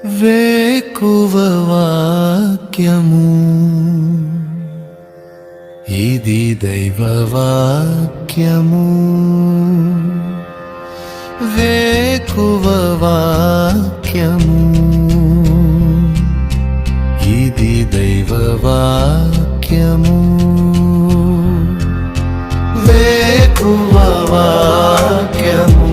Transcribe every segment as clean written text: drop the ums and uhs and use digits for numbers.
వేకువ వాక్యము ఇది దైవ వాక్యము. వేకువ వాక్యము ఇది దైవ వాక్యము. వేకువ వాక్యము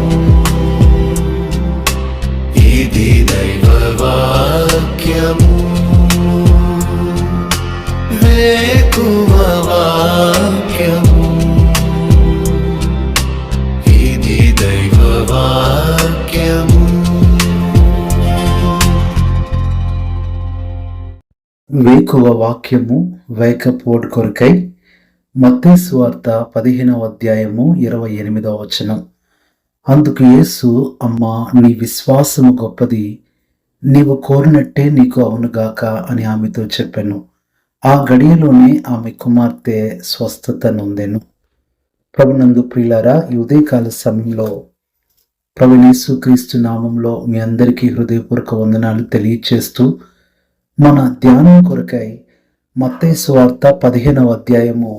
ఇది దైవ వాక్యము. వేకువ వాక్యము ఇది దైవ వాక్యము. వేకువ వాక్యము వేకప్ వర్డ్ కొరకై మత్తయి సువార్త 15వ అధ్యాయము 28వ వచనం. అందుకు యేసు, అమ్మా, నీ విశ్వాసము గొప్పది, నీవు కోరినట్టే నీకు అవునుగాక అని ఆమెతో చెప్పాను. ఆ గడియలోనే ఆమె కుమార్తె స్వస్థత నొందెను. ప్రభునందు ప్రియులారా, ఈ ఉదయకాల సమయంలో ప్రభువైన యేసుక్రీస్తు నామంలో మీ అందరికీ హృదయపూర్వక వందనాలు తెలియచేస్తూ మన ధ్యానం కొరకై మత్తయి సువార్త 15వ అధ్యాయము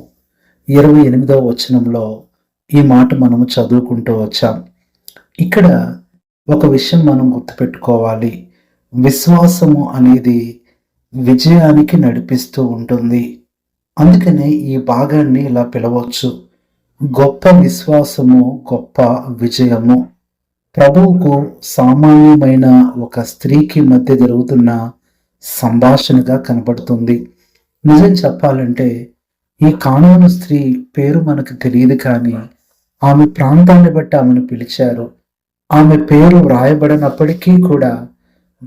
28వ వచనంలో ఈ మాట మనము చదువుకుంటూ వచ్చాం. ఇక్కడ ఒక విషయం మనం గుర్తుపెట్టుకోవాలి. విశ్వాసము అనేది విజయానికి నడిపిస్తూ ఉంటుంది. అందుకనే ఈ భాగాన్ని ఇలా పిలవచ్చు, గొప్ప విశ్వాసము గొప్ప విజయము. ప్రభువుకు సామాన్యమైన ఒక స్త్రీకి మధ్య జరుగుతున్న సంభాషణగా కనబడుతుంది. నిజం చెప్పాలంటే ఈ కానాను స్త్రీ పేరు మనకు తెలియదు, కానీ ఆమె ప్రాంతాన్ని బట్టి ఆమెను పిలిచారు. ఆమె పేరు వ్రాయబడినప్పటికీ కూడా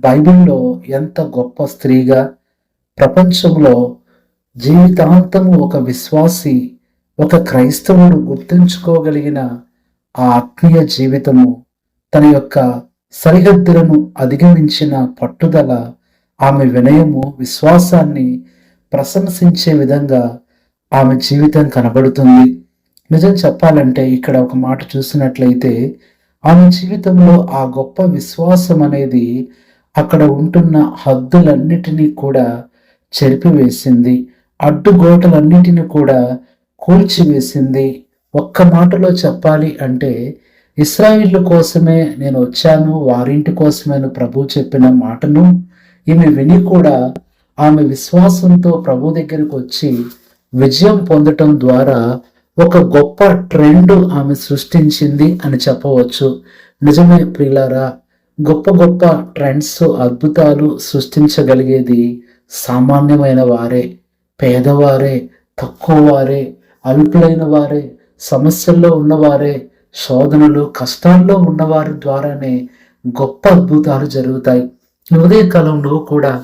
బైబిల్లో ఎంత గొప్ప స్త్రీగా, ప్రపంచంలో జీవితాంతము ఒక విశ్వాసి, ఒక క్రైస్తవుడు గుర్తుంచుకోగలిగిన ఆ ఆత్మీయ జీవితము, తన యొక్క సరిహద్దులను అధిగమించిన పట్టుదల, ఆమె వినయము, విశ్వాసాన్ని ప్రశంసించే విధంగా ఆమె జీవితం కనబడుతుంది. నిజం చెప్పాలంటే ఇక్కడ ఒక మాట చూసినట్లయితే ఆమె జీవితంలో ఆ గొప్ప విశ్వాసం అనేది అక్కడ ఉంటున్న హద్దులన్నిటినీ కూడా చెరిపివేసింది, అడ్డుగోటలన్నిటినీ కూడా కూల్చివేసింది. ఒక్క మాటలో చెప్పాలి అంటే ఇశ్రాయేలు కోసమే నేను వచ్చాను, వారింటి కోసమే ప్రభు చెప్పిన మాటను ఈమె విని కూడా ఆమె విశ్వాసంతో ప్రభు దగ్గరికి వచ్చి విజయం పొందటం ద్వారా ఒక గొప్ప ట్రెండ్ ఆమె సృష్టించింది అని చెప్పవచ్చు. నిజమే ప్రియులారా, గొప్ప గొప్ప ట్రెండ్స్, అద్భుతాలు సృష్టించగలిగేది సామాన్యమైన వారే, పేదవారే, తక్కువ వారే, అల్పులైన వారే, సమస్యల్లో ఉన్నవారే, శోధనలు కష్టాల్లో ఉన్నవారి ద్వారానే గొప్ప అద్భుతాలు జరుగుతాయి. ఉదయ కాలంలో కూడా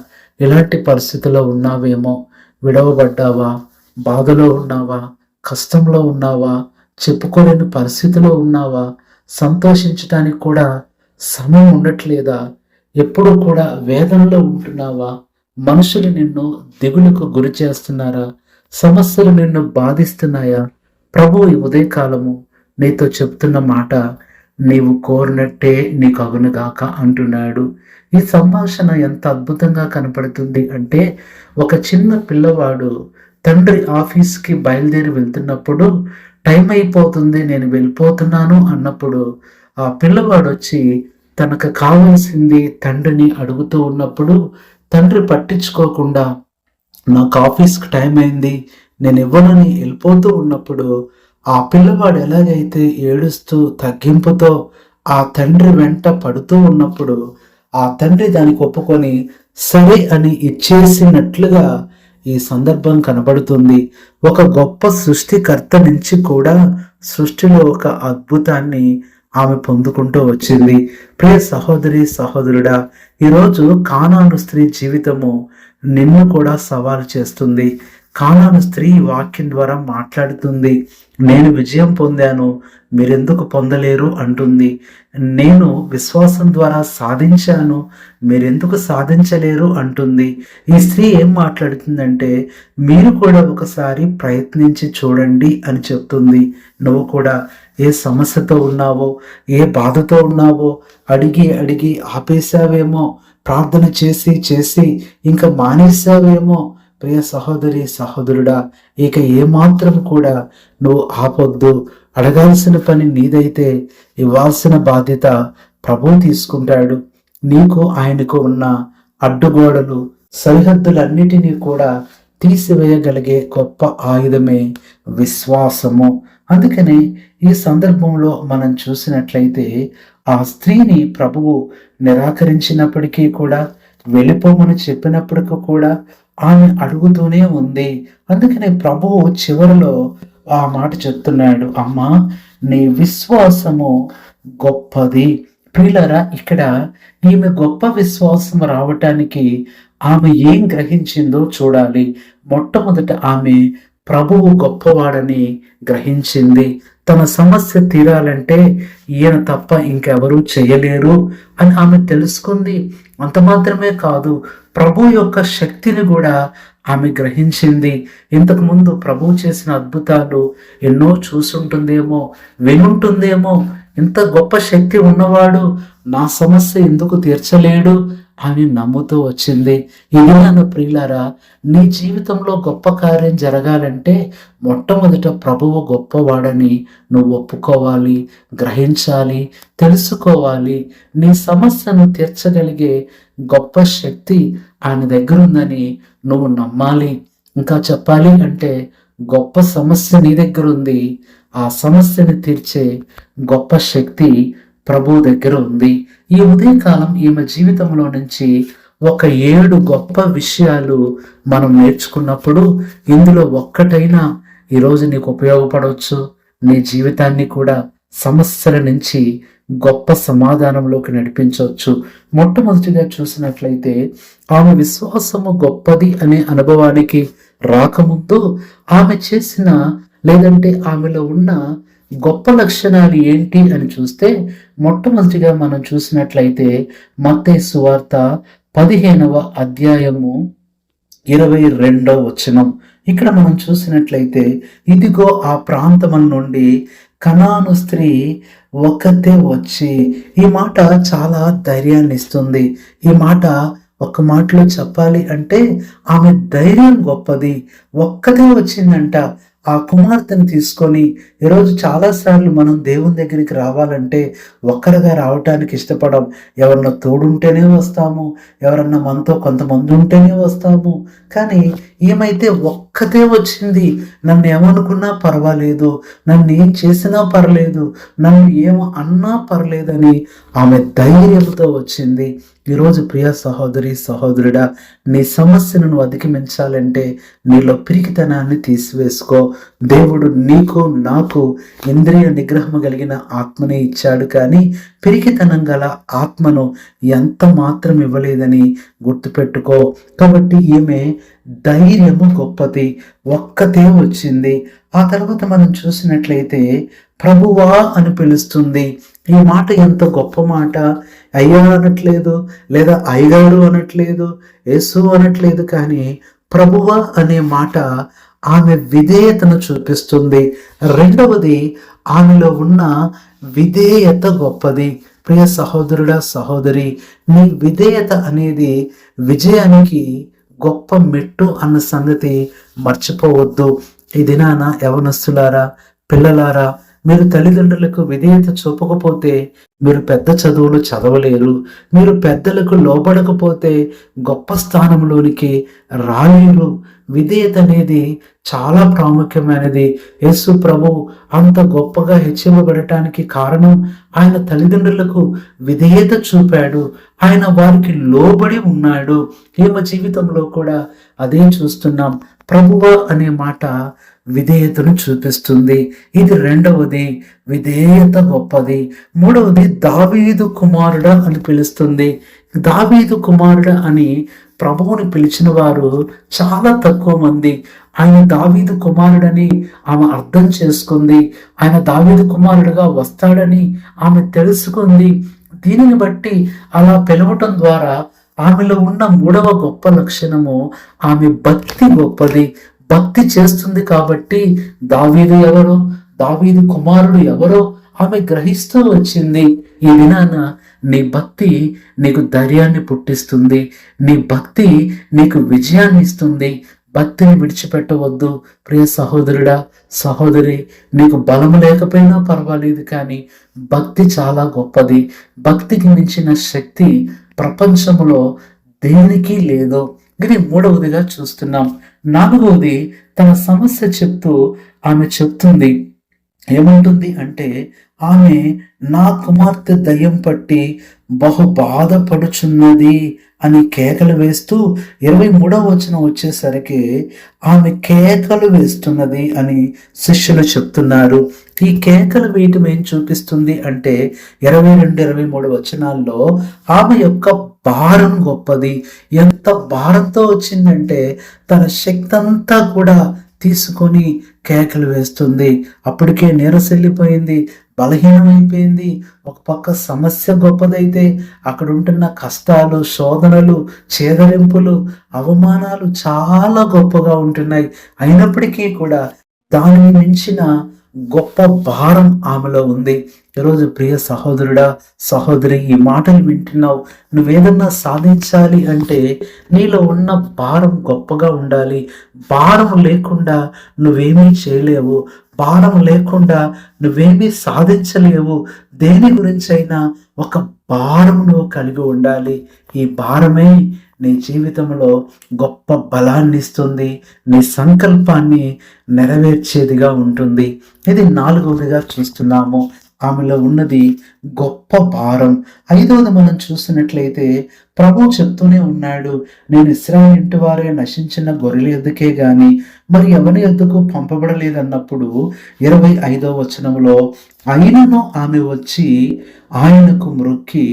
ఇలాంటి పరిస్థితుల్లో ఉన్నావేమో, విడవబడ్డావా, బాధలో ఉన్నావా, కష్టంలో ఉన్నావా, చెప్పుకోలేని పరిస్థితిలో ఉన్నావా, సంతోషించడానికి కూడా సమయం ఉండట్లేదా, ఎప్పుడూ కూడా వేదనలో ఉంటున్నావా, మనుషులు నిన్ను దిగులుకు గురి చేస్తున్నారా, సమస్యలు నిన్ను బాధిస్తున్నాయా? ప్రభు ఈ ఉదయకాలము నీతో చెప్తున్న మాట, నీవు కోరినట్టే నీకు అగునుగాక అంటున్నాడు. ఈ సంభాషణ ఎంత అద్భుతంగా కనపడుతుంది అంటే, ఒక చిన్న పిల్లవాడు తండ్రి ఆఫీస్కి బయలుదేరి వెళ్తున్నప్పుడు టైం అయిపోతుంది, నేను వెళ్ళిపోతున్నాను అన్నప్పుడు ఆ పిల్లవాడు వచ్చి తనకు కావాల్సింది తండ్రిని అడుగుతూ ఉన్నప్పుడు తండ్రి పట్టించుకోకుండా నాకు ఆఫీస్కి టైం అయింది, నేను ఇవ్వనని వెళ్ళిపోతూ ఉన్నప్పుడు ఆ పిల్లవాడు ఎలాగైతే ఏడుస్తూ తగ్గింపుతో ఆ తండ్రి వెంట పడుతూ ఉన్నప్పుడు ఆ తండ్రి దానికి ఒప్పుకొని సరే అని ఇచ్చేసినట్లుగా ఈ సందర్భం కనబడుతుంది. ఒక గొప్ప సృష్టికర్త నుంచి కూడా సృష్టిలో ఒక అద్భుతాన్ని ఆమె పొందుకుంటూ వచ్చింది. ప్రియ సహోదరి, సహోదరుడా, ఈరోజు కానాను స్త్రీ జీవితము నిన్ను కూడా సవాలు చేస్తుంది. కానాను స్త్రీ వాక్యం ద్వారా మాట్లాడుతుంది. నేను విజయం పొందాను, మీరెందుకు పొందలేరు అంటుంది. నేను విశ్వాసం ద్వారా సాధించాను, మీరెందుకు సాధించలేరు అంటుంది. ఈ స్త్రీ ఏం మాట్లాడుతుందంటే, మీరు కూడా ఒకసారి ప్రయత్నించి చూడండి అని చెప్తుంది. నువ్వు కూడా ఏ సమస్యతో ఉన్నావో, ఏ బాధతో ఉన్నావో అడిగి అడిగి ఆపేశావేమో, ప్రార్థన చేసి చేసి ఇంకా మానేశావేమో. ప్రియ సహోదరి సహోదరుడా, ఇక ఏమాత్రం కూడా నువ్వు ఆపొద్దు. అడగాల్సిన పని నీదైతే ఇవ్వాల్సిన బాధ్యత ప్రభువు తీసుకుంటాడు. నీకు ఆయనకు ఉన్న అడ్డుగోడలు, సరిహద్దులన్నిటినీ కూడా తీసివేయగలిగే గొప్ప ఆయుధమే విశ్వాసము. అందుకని ఈ సందర్భంలో మనం చూసినట్లయితే ఆ స్త్రీని ప్రభువు నిరాకరించినప్పటికీ కూడా, వెళ్ళిపోమని చెప్పినప్పటికీ కూడా ఆమె అడుగుతూనే ఉంది. అందుకనే ప్రభువు చివరిలో ఆ మాట చెప్తున్నాడు, అమ్మా నీ విశ్వాసము గొప్పది. ప్రియులారా, ఇక్కడ ఈమె గొప్ప విశ్వాసం రావటానికి ఆమె ఏం గ్రహించిందో చూడాలి. మొట్టమొదట ఆమె ప్రభువు గొప్పవాడని గ్రహించింది. తన సమస్య తీరాలంటే ఈయన తప్ప ఇంకెవరూ చేయలేరు అని ఆమె తెలుసుకుంది. అంత మాత్రమే కాదు, ప్రభు యొక్క శక్తిని కూడా ఆమె గ్రహించింది. ఇంతకుముందు ప్రభు చేసిన అద్భుతాలు ఎన్నో చూసుంటుందేమో, వినుంటుందేమో. ఇంత గొప్ప శక్తి ఉన్నవాడు నా సమస్య ఎందుకు తీర్చలేడు అని నమ్ముతూ వచ్చింది. ఇది నన్ను ప్రియులారా, నీ జీవితంలో గొప్ప కార్యం జరగాలంటే మొట్టమొదట ప్రభువు గొప్పవాడని నువ్వు ఒప్పుకోవాలి, గ్రహించాలి, తెలుసుకోవాలి. నీ సమస్యను తీర్చగలిగే గొప్ప శక్తి ఆయన దగ్గర ఉందని నువ్వు నమ్మాలి. ఇంకా చెప్పాలి అంటే గొప్ప సమస్య నీ దగ్గర ఉంది, ఆ సమస్యని తీర్చే గొప్ప శక్తి ప్రభు దగ్గర ఉంది. ఈ ఉదయకాలం ఈమె జీవితంలో నుంచి ఒక 7 గొప్ప విషయాలు మనం నేర్చుకున్నప్పుడు ఇందులో ఒక్కటైనా ఈరోజు నీకు ఉపయోగపడవచ్చు. నీ జీవితాన్ని కూడా సమస్యల నుంచి గొప్ప సమాధానంలోకి నడిపించవచ్చు. మొట్టమొదటిగా చూసినట్లయితే ఆమె విశ్వాసము గొప్పది అనే అనుభవానికి రాకముందు ఆమె చేసిన, లేదంటే ఆమెలో ఉన్న గొప్ప లక్షణాలు ఏంటి అని చూస్తే, మొట్టమొదటిగా మనం చూసినట్లయితే మత్తయి సువార్త 15వ అధ్యాయము 22వ వచనం. ఇక్కడ మనం చూసినట్లయితే, ఇదిగో ఆ ప్రాంతం నుండి కనాను స్త్రీ ఒక్కతే వచ్చి. ఈ మాట చాలా ధైర్యాన్ని ఇస్తుంది. ఈ మాట ఒక్క మాటలో చెప్పాలి అంటే ఆమె ధైర్యం గొప్పది. ఒక్కతే వచ్చిందంట. ఆ కుమార్తెను తీసుకొని, ఈరోజు చాలాసార్లు మనం దేవుని దగ్గరికి రావాలంటే ఒక్కరిగా రావటానికి ఇష్టపడం. ఎవరన్నా తోడుంటేనే వస్తాము, ఎవరన్నా మనతో కొంతమంది ఉంటేనే వస్తాము. కానీ ఏమైతే ఒక్కతే వచ్చింది. నన్ను ఏమనుకున్నా పర్వాలేదు, నన్ను ఏం చేసినా పర్లేదు, నన్ను ఏమో అన్నా పర్లేదని ఆమె ధైర్యంతో వచ్చింది. ఈరోజు ప్రియ సహోదరి సహోదరుడా, నీ సమస్యను నువ్వు అధిగమించాలంటే నీలో పిరికితనాన్ని తీసివేసుకో. దేవుడు నీకు నాకు ఇంద్రియ నిగ్రహము కలిగిన ఆత్మనే ఇచ్చాడు, కానీ పిరికితనం గల ఆత్మను ఎంత మాత్రం ఇవ్వలేదని గుర్తుపెట్టుకో. కాబట్టి ఈమె ధైర్యము గొప్పది, ఒక్కతే వచ్చింది. ఆ తర్వాత మనం చూసినట్లయితే ప్రభువా అని పిలుస్తుంది. ఈ మాట ఎంత గొప్ప మాట. అయ్యా అనట్లేదు, లేదా అయ్యగారు అనట్లేదు, యేసు అనట్లేదు, కానీ ప్రభువా అనే మాట ఆమె విధేయతను చూపిస్తుంది. రెండవది, ఆమెలో ఉన్న విధేయత గొప్పది. ప్రియ సహోదరుడా సహోదరి, నీ విధేయత అనేది విజయానికి గొప్ప మెట్టు అన్న సంగతి మర్చిపోవద్దు. ఈ దినాన యవనస్తులారా, పిల్లలారా, మీరు తల్లిదండ్రులకు విధేయత చూపకపోతే మీరు పెద్ద చదువులు చదవలేరు. మీరు పెద్దలకు లోబడకపోతే గొప్ప స్థానంలోనికి రాలేరు. విధేయత అనేది చాలా ప్రాముఖ్యమైనది. యేసు ప్రభు అంత గొప్పగా హెచ్చింపబడటానికి కారణం ఆయన తల్లిదండ్రులకు విధేయత చూపాడు. ఆయన వారికి లోబడి ఉన్నాడు. ఈమె జీవితంలో కూడా అదే చూస్తున్నాం. ప్రభువ అనే మాట విధేయతను చూపిస్తుంది. ఇది రెండవది, విధేయత గొప్పది. మూడవది, దావీదు కుమారుడా అని పిలుస్తుంది. దావీదు కుమారుడా అని ప్రభువుని పిలిచిన వారు చాలా తక్కువ మంది. ఆయన దావీదు కుమారుడని ఆమె అర్థం చేసుకుంది. ఆయన దావీదు కుమారుడుగా వస్తాడని ఆమె తెలుసుకుంది. దీనిని బట్టి అలా పిలవటం ద్వారా ఆమెలో ఉన్న మూడవ గొప్ప లక్షణము, ఆమె భక్తి గొప్పది. భక్తి చేస్తుంది కాబట్టి దావీదు ఎవరు, దావీదు కుమారుడు ఎవరో ఆమె గ్రహిస్తూ వచ్చింది. ఈ దినాన నీ భక్తి నీకు ధైర్యాన్ని పుట్టిస్తుంది, నీ భక్తి నీకు విజయాన్ని ఇస్తుంది. భక్తిని విడిచిపెట్టవద్దు ప్రియ సహోదరుడా, సహోదరి. నీకు బలం లేకపోయినా పర్వాలేదు, కానీ భక్తి చాలా గొప్పది. భక్తికి మించిన శక్తి ప్రపంచంలో దేనికి లేదు. ఇది మూడవదిగా చూస్తున్నాం. నాలుగవది, తన సమస్య చెప్తూ ఆమె చెప్తుంది. ఏమంటుంది అంటే, ఆమె నా కుమార్తె దయ్యం పట్టి బహు బాధపడుచున్నది అని కేకలు వేస్తూ 23వ వచనం వచ్చేసరికి ఆమె కేకలు వేస్తున్నది అని శిష్యులు చెప్తున్నారు. ఈ కేకలు వేయటం ఏం చూపిస్తుంది అంటే 22-23 వచనాల్లో ఆమె యొక్క భారం గొప్పది. ఎంత భారంతో వచ్చిందంటే తన శక్తి అంతా కూడా తీసుకొని కేకలు వేస్తుంది. అప్పటికే నీరసెళ్ళిపోయింది, బలహీనమైపోయింది. ఒక పక్క సమస్య గొప్పదైతే అక్కడ ఉంటున్న కష్టాలు, శోధనలు, చేదరింపులు, అవమానాలు చాలా గొప్పగా ఉంటున్నాయి. అయినప్పటికీ కూడా దానిని మించిన గొప్ప భారం ఆమెలో ఉంది. ఈరోజు ప్రియ సహోదరుడా, సహోదరి, ఈ మాటలు వింటున్నావు. నువ్వేదన్నా సాధించాలి అంటే నీలో ఉన్న భారం గొప్పగా ఉండాలి. భారం లేకుండా నువ్వేమీ చేయలేవు. భారం లేకుండా నువ్వేమీ సాధించలేవు. దేని గురించైనా ఒక భారం నువ్వు కలిగి ఉండాలి. ఈ భారమే నీ జీవితంలో గొప్ప బలాన్ని ఇస్తుంది, నీ సంకల్పాన్ని నెరవేర్చేదిగా ఉంటుంది. ఇది నాలుగవదిగా చూస్తున్నాము. ఆమెలో ఉన్నది గొప్ప భారం. ఐదవది మనం చూసినట్లయితే ప్రభు చెప్తూనే ఉన్నాడు, నేను ఇశ్రాయేలు ఇంటి వారే నశించిన గొర్రెల యొద్దకే గాని మరి ఎవరి యొద్దకు పంపబడలేదన్నప్పుడు 25వ వచనంలో, అయినను ఆమె వచ్చి ఆయనకు మ్రొక్కి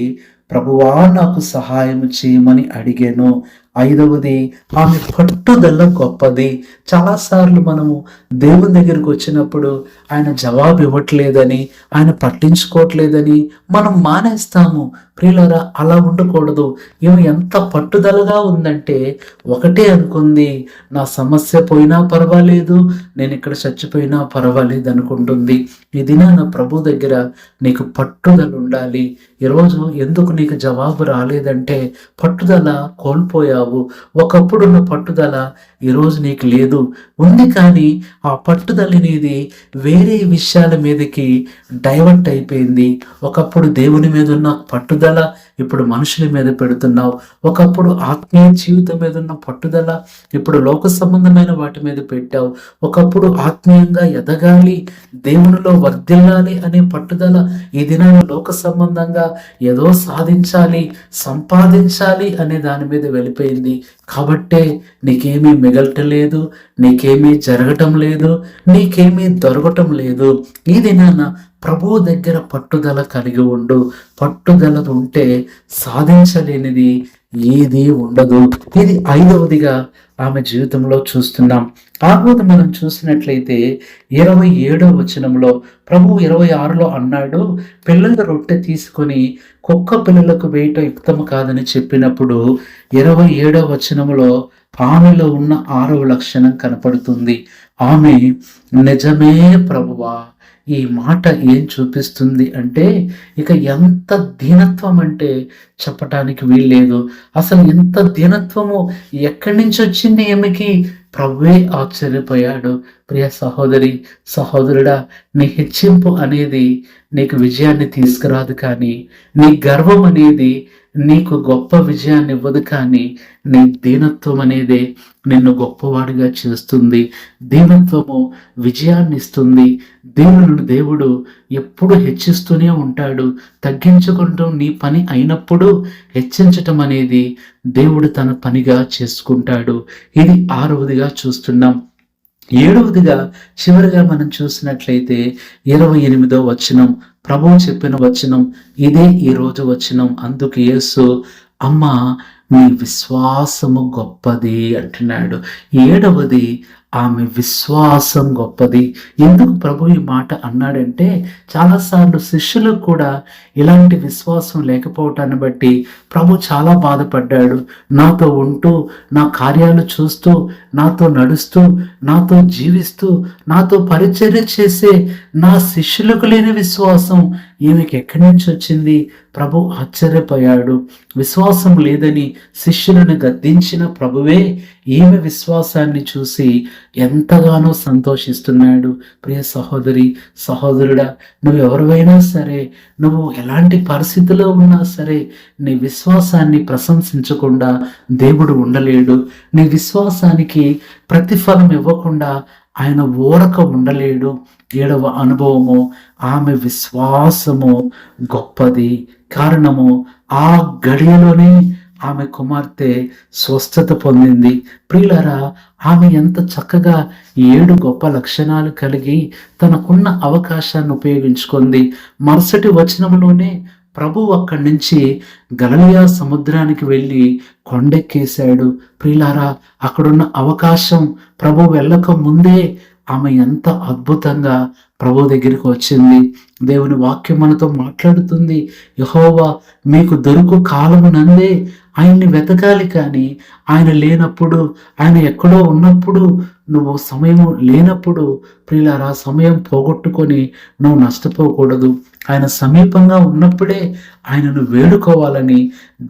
ప్రభువా నాకు సహాయం చేయమని అడిగాను. ఐదవది, ఆమె పట్టుదల గొప్పది. చాలాసార్లు మనము దేవుని దగ్గరికి వచ్చినప్పుడు ఆయన జవాబు ఇవ్వట్లేదని, ఆయన పట్టించుకోవట్లేదని మనం మానేస్తాము. ప్రియులారా, అలా ఉండకూడదు. ఈమె ఎంత పట్టుదలగా ఉందంటే ఒకటే అనుకుంది, నా సమస్య పోయినా పర్వాలేదు, నేను ఇక్కడ చచ్చిపోయినా పర్వాలేదు అనుకుంటుంది. ఈ దినాన ప్రభు దగ్గర నీకు పట్టుదల ఉండాలి. ఈరోజు ఎందుకు నీకు జవాబు రాలేదంటే పట్టుదల కోల్పోయావు. ఒకప్పుడున్న పట్టుదల ఈరోజు నీకు లేదు. ఉంది, కానీ ఆ పట్టుదల అనేది వేరే విషయాల మీదకి డైవర్ట్ అయిపోయింది. ఒకప్పుడు దేవుని మీద ఉన్న పట్టుదల ఇప్పుడు మనుషుల మీద పెడుతున్నావు. ఒకప్పుడు ఆత్మీయ జీవితం మీద ఉన్న పట్టుదల ఇప్పుడు లోక సంబంధమైన వాటి మీద పెట్టావు. ఒకప్పుడు ఆత్మీయంగా ఎదగాలి, దేవునిలో వర్ధిల్లాలి అనే పట్టుదల ఈ దినాన లోక సంబంధంగా ఏదో సాధించాలి, సంపాదించాలి అనే దాని మీద వెళ్ళిపోయింది. కాబట్టే నీకేమీ మిగలటం లేదు, నీకేమీ జరగటం లేదు, నీకేమీ దొరకటం లేదు. ఈ దినాన ప్రభువు దగ్గర పట్టుదల కలిగి ఉండు. పట్టుదల ఉంటే సాధించలేనిది ఏది ఉండదు. ఇది ఐదవదిగా ఆమె జీవితంలో చూస్తున్నాం. ఆగోదు మనం చూసినట్లయితే 27వ వచనంలో ప్రభువు 26లో అన్నాడు, పిల్లల రొట్టె తీసుకొని కుక్క పిల్లలకు వేయటం యుక్తము కాదని చెప్పినప్పుడు 27వ వచనంలో ఆమెలో ఉన్న 6వ లక్షణం కనపడుతుంది. ఆమె నిజమే ప్రభువా. ఈ మాట ఏం చూపిస్తుంది అంటే ఇక ఎంత దీనత్వం అంటే చెప్పటానికి వీల్లేదు. అసలు ఎంత దీనత్వము ఎక్కడి నుంచి వచ్చింది ఈమెకి? ప్రభువే ఆశ్చర్యపోయాడు. ప్రియ సహోదరి, సహోదరుడా, నీ హెచ్చింపు అనేది నీకు విజయాన్ని తీసుకురాదు, కానీ నీ గర్వం అనేది నీకు గొప్ప విజయాన్ని ఇవ్వదు, కానీ నీ దీనత్వం అనేదే నిన్ను గొప్పవాడిగా చేస్తుంది. దీనత్వము విజయాన్ని ఇస్తుంది. దేవుడు ఎప్పుడు హెచ్చిస్తూనే ఉంటాడు. తగ్గించుకుంటూ నీ పని అయినప్పుడు హెచ్చించటం అనేది దేవుడు తన పనిగా చేసుకుంటాడు. ఇది 6వదిగా చూస్తున్నాం. 7వదిగా చివరిగా మనం చూసినట్లయితే 28వ వచనం, ప్రభువు చెప్పిన వచనం ఇదే ఈ రోజు వచనం. అందుకు యేసు, అమ్మా నీ విశ్వాసము గొప్పది అంటున్నాడు. 7వది, ఆమె విశ్వాసం గొప్పది. ఎందుకు ప్రభు ఈ మాట అన్నాడంటే, చాలాసార్లు శిష్యులకు కూడా ఇలాంటి విశ్వాసం లేకపోవటాన్ని బట్టి ప్రభు చాలా బాధపడ్డాడు. నాతో ఉంటూ, నా కార్యాలు చూస్తూ, నాతో నడుస్తూ, నాతో జీవిస్తూ, నాతో పరిచర్య చేసే నా శిష్యులకు లేని విశ్వాసం ఈమెకి ఎక్కడి నుంచి వచ్చింది? ప్రభు ఆశ్చర్యపోయాడు. విశ్వాసం లేదని శిష్యులను గద్దించిన ప్రభువే ఈమె విశ్వాసాన్ని చూసి ఎంతగానో సంతోషిస్తున్నాడు. ప్రియ సహోదరి, సహోదరుడా, నువ్వు ఎవరివైనా సరే, నువ్వు ఎలాంటి పరిస్థితిలో ఉన్నా సరే, నీ విశ్వాసాన్ని ప్రశంసించకుండా దేవుడు ఉండలేడు. నీ విశ్వాసానికి ప్రతిఫలం ఇవ్వకుండా ఆయన ఊరక ఉండలేడు. 7వ అనుభవము, ఆమె విశ్వాసము గొప్పది. కారణము, ఆ గడియలోనే ఆమె కుమార్తె స్వస్థత పొందింది. ప్రియులారా, ఆమె ఎంత చక్కగా 7 గొప్ప లక్షణాలు కలిగి తనకున్న అవకాశాన్ని ఉపయోగించుకుంది. మరుసటి వచనంలోనే ప్రభు అక్కడి నుంచి గలిలయ సముద్రానికి వెళ్ళి కొండెక్కేశాడు. ప్రియులారా, అక్కడున్న అవకాశం ప్రభు వెళ్ళక ముందే ఆమె ఎంత అద్భుతంగా ప్రభు దగ్గరికి వచ్చింది. దేవుని వాక్యం మనతో మాట్లాడుతుంది. యెహోవా మీకు దొరుకు కాలమునందే ఆయన్ని వెతకాలి, కానీ ఆయన లేనప్పుడు, ఆయన ఎక్కడో ఉన్నప్పుడు, నువ్వు సమయం లేనప్పుడు ప్రియులారా సమయం పోగొట్టుకొని నువ్వు నష్టపోకూడదు. ఆయన సమీపంగా ఉన్నప్పుడే ఆయనను వేడుకోవాలని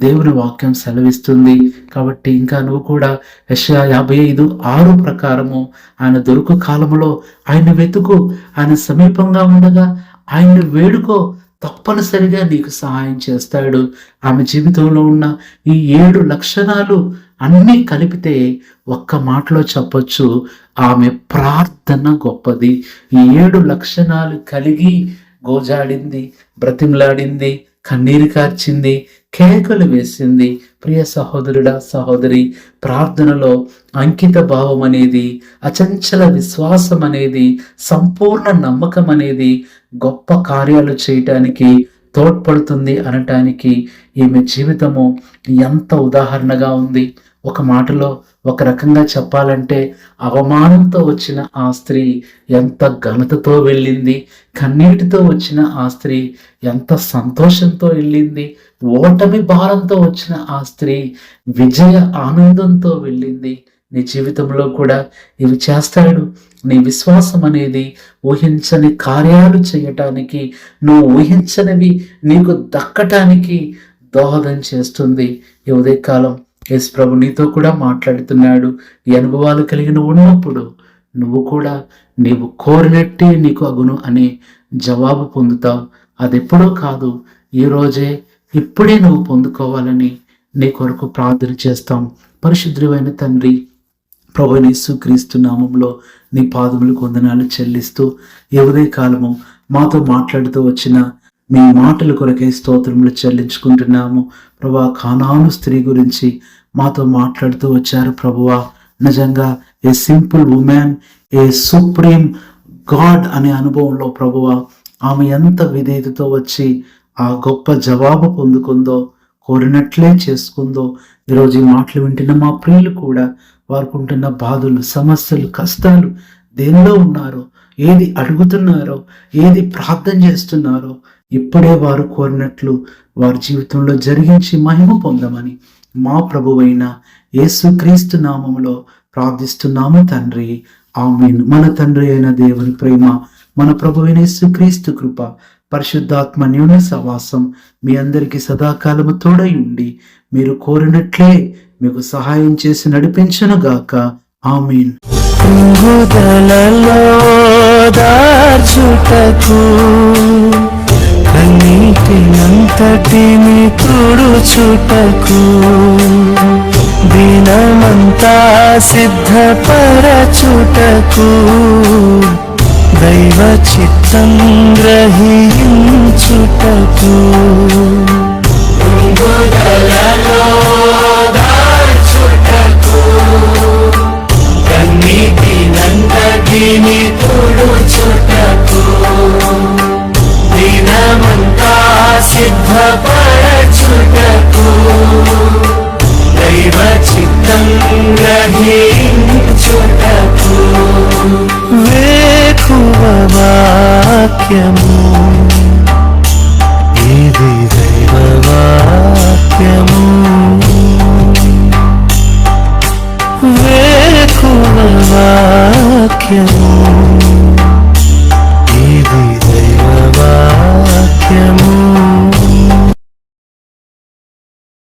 దేవుని వాక్యం సెలవిస్తుంది. కాబట్టి ఇంకా నువ్వు కూడా యెషయా 55:6 ప్రకారము ఆయన దొరుకు కాలములో ఆయన వెతుకు, ఆయన సమీపంగా ఉండగా ఆయన్ని వేడుకో, తప్పనిసరిగా నీకు సహాయం చేస్తాడు. ఆమె జీవితంలో ఉన్న ఈ 7 లక్షణాలు అన్నీ కలిపితే ఒక్క మాటలో చెప్పొచ్చు, ఆమె ప్రార్థన గొప్పది. ఈ 7 లక్షణాలు కలిగి గోజాడింది, బ్రతిమలాడింది, కన్నీరు కార్చింది, కేకలు వేసింది. ప్రియ సహోదరుడా, సహోదరి, ప్రార్థనలో అంకిత భావం అనేది, అచంచల విశ్వాసం అనేది, సంపూర్ణ నమ్మకం అనేది గొప్ప కార్యాలు చేయటానికి తోడ్పడుతుంది అనటానికి ఈమె జీవితము ఎంత ఉదాహరణగా ఉంది. ఒక మాటలో, ఒక రకంగా చెప్పాలంటే, అవమానంతో వచ్చిన ఆ స్త్రీ ఎంత ఘనతతో వెళ్ళింది, కన్నీటితో వచ్చిన ఆ స్త్రీ ఎంత సంతోషంతో వెళ్ళింది, ఓటమి భారంతో వచ్చిన ఆ స్త్రీ విజయ ఆనందంతో వెళ్ళింది. నీ జీవితంలో కూడా ఇవి చేస్తాడు. నీ విశ్వాసం అనేది ఊహించని కార్యాలు చేయటానికి, నువ్వు ఊహించనివి నీకు దక్కటానికి దోహదం చేస్తుంది. ఈ ఉదయకాలం యేసు ప్రభు నీతో కూడా మాట్లాడుతున్నాడు. ఈ అనుభవాలు కలిగిన ఉన్నప్పుడు నువ్వు కూడా నీవు కోరినట్టే నీకు అగును అనే జవాబు పొందుతావు. అది ఎప్పుడో కాదు, ఈరోజే, ఇప్పుడే నువ్వు పొందుకోవాలని నీ కొరకు ప్రార్థన చేస్తాం. పరిశుద్ధుడైన తండ్రి, ప్రభువైన యేసుక్రీస్తు నామములో నీ పాదములకు వందనాలు చెల్లిస్తూ, ఈ ఉదయకాలము మాతో మాట్లాడుతూ వచ్చిన మీ మాటల కొరకే స్తోత్రములు చెల్లించుకుంటున్నాము. ప్రభువా, కానాను స్త్రీ గురించి మాతో మాట్లాడుతూ వచ్చారు. ప్రభువా, నిజంగా ఏ సింపుల్ ఉమెన్, ఏ సుప్రీం గాడ్ అనే అనుభవంలో ప్రభువా, ఆమె ఎంత విధేయతతో వచ్చి ఆ గొప్ప జవాబు పొందుకుందో, కోరినట్లే చేసుకుందో. ఈరోజు ఈ మాటలు వింటున్న మా ప్రియులు కూడా వారికి ఉంటున్న బాధలు, సమస్యలు, కష్టాలు దేనిలో ఉన్నారో, ఏది అడుగుతున్నారో, ఏది ప్రార్థన చేస్తున్నారో ఇప్పుడే వారు కోరినట్లు వారి జీవితంలో జరిగించి మహిమ పొందమని మా ప్రభువైన యేసుక్రీస్తు నామములో ప్రార్థిస్తున్నాము తండ్రి, ఆమేన్. మన తండ్రి అయిన దేవుని ప్రేమ, మన ప్రభువైన యేసుక్రీస్తు కృప, పరిశుద్ధాత్మ అన్యోన్య సహవాసం మీ అందరికీ సదాకాలము తోడై ఉండి మీరు కోరినట్లే మీకు సహాయం చేసి నడిపించునుగాక. ఆమేన్. కన్నీటినంతటిని తుడుచుటకు దినమంతా సిద్ధపరచుటకు దైవ చిత్తం గ్రహించుటకు